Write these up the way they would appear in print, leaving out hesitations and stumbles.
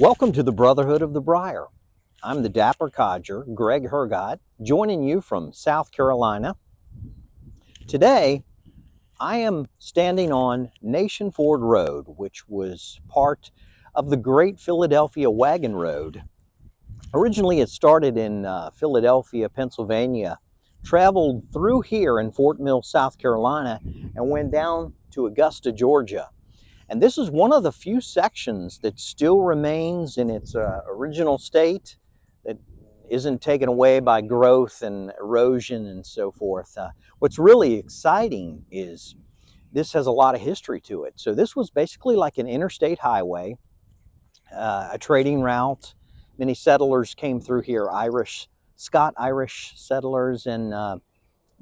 Welcome to the Brotherhood of the Briar. I'm the Dapper Codger, Greg Hergott, joining you from South Carolina. Today, I am standing on Nation Ford Road, which was part of the Great Philadelphia Wagon Road. Originally, it started in Philadelphia, Pennsylvania, traveled through here in Fort Mill, South Carolina, and went down to Augusta, Georgia. And this is one of the few sections that still remains in its original state, that isn't taken away by growth and erosion and so forth. What's really exciting is this has a lot of history to it. So this was basically like an interstate highway, a trading route. Many settlers came through here, Scot-Irish settlers and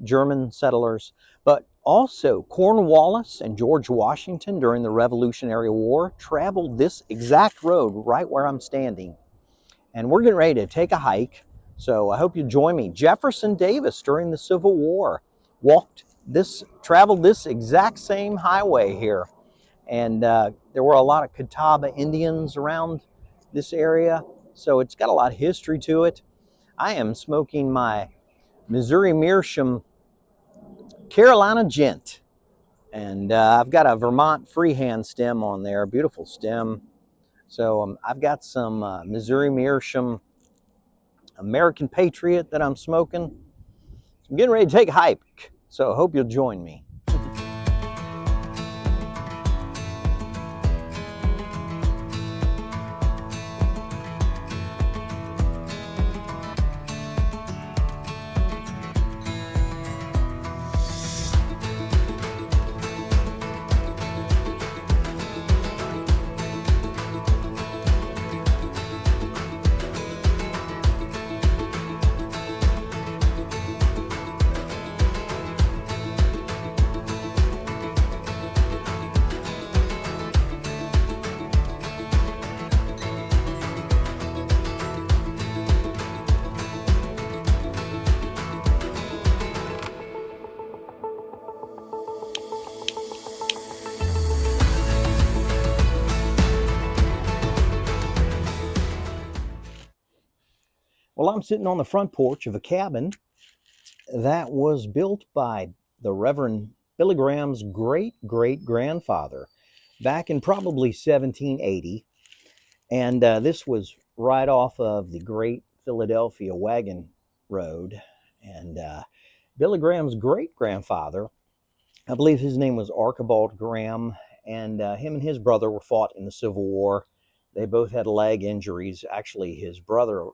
German settlers, but also Cornwallis and George Washington during the Revolutionary War traveled this exact road right where I'm standing. And we're getting ready to take a hike, so I hope you join me. Jefferson Davis during the Civil War traveled this exact same highway here. And there were a lot of Catawba Indians around this area, so it's got a lot of history to it. I am smoking my Missouri Meerschaum Carolina Gent, and I've got a Vermont freehand stem on there, a beautiful stem. So I've got some Missouri Meerschaum American Patriot that I'm smoking. I'm getting ready to take a hike, so I hope you'll join me. Well, I'm sitting on the front porch of a cabin that was built by the Reverend Billy Graham's great-great-grandfather back in probably 1780. And this was right off of the Great Philadelphia Wagon Road. And Billy Graham's great-grandfather, I believe his name was Archibald Graham, and him and his brother were fought in the Civil War. They both had leg injuries. Actually, his brother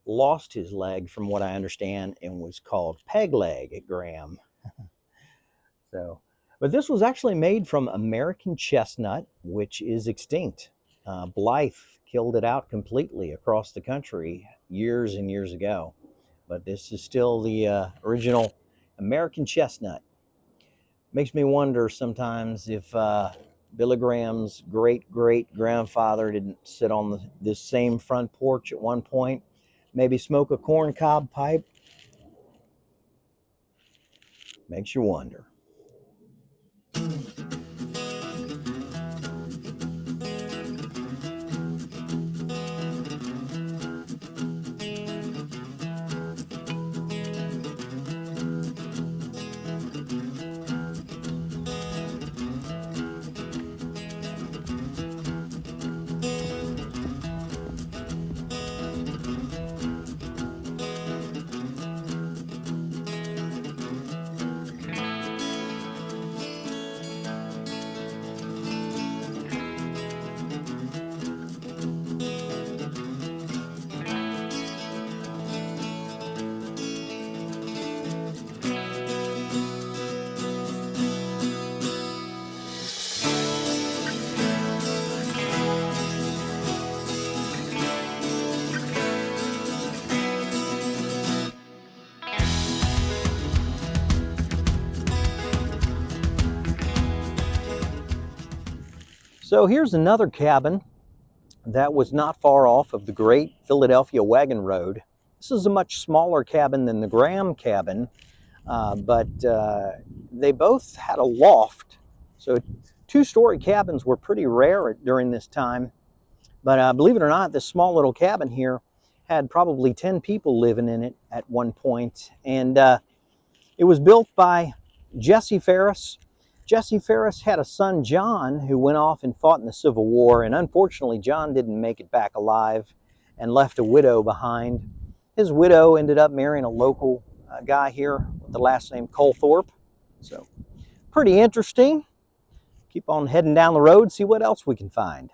lost his leg, from what I understand, and was called Peg Leg Graham. But this was actually made from American chestnut, which is extinct. Blythe killed it out completely across the country years and years ago. But this is still the original American chestnut. Makes me wonder sometimes if Billy Graham's great-great-grandfather didn't sit on this same front porch at one point, maybe smoke a corncob pipe. Makes you wonder. So here's another cabin that was not far off of the Great Philadelphia Wagon Road. This is a much smaller cabin than the Graham cabin, but they both had a loft. So two-story cabins were pretty rare during this time. But believe it or not, this small little cabin here had probably 10 people living in it at one point. And it was built by Jesse Ferris. Jesse Ferris had a son, John, who went off and fought in the Civil War. And unfortunately, John didn't make it back alive and left a widow behind. His widow ended up marrying a local guy here with the last name Colthorpe. So pretty interesting. Keep on heading down the road, see what else we can find.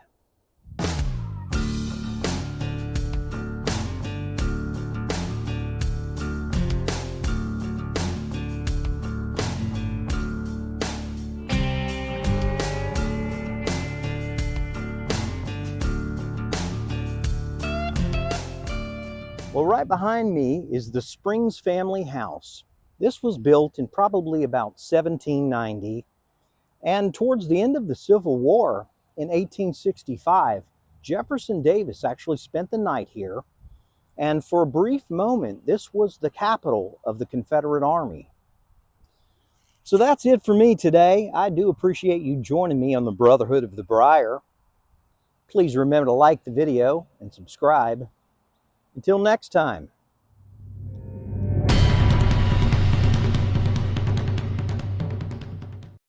Well, right behind me is the Springs family house. This was built in probably about 1790, and towards the end of the Civil War in 1865, Jefferson Davis actually spent the night here, and for a brief moment, this was the capital of the Confederate Army. So that's it for me today. I do appreciate you joining me on the Brotherhood of the Briar. Please remember to like the video and subscribe. Until next time.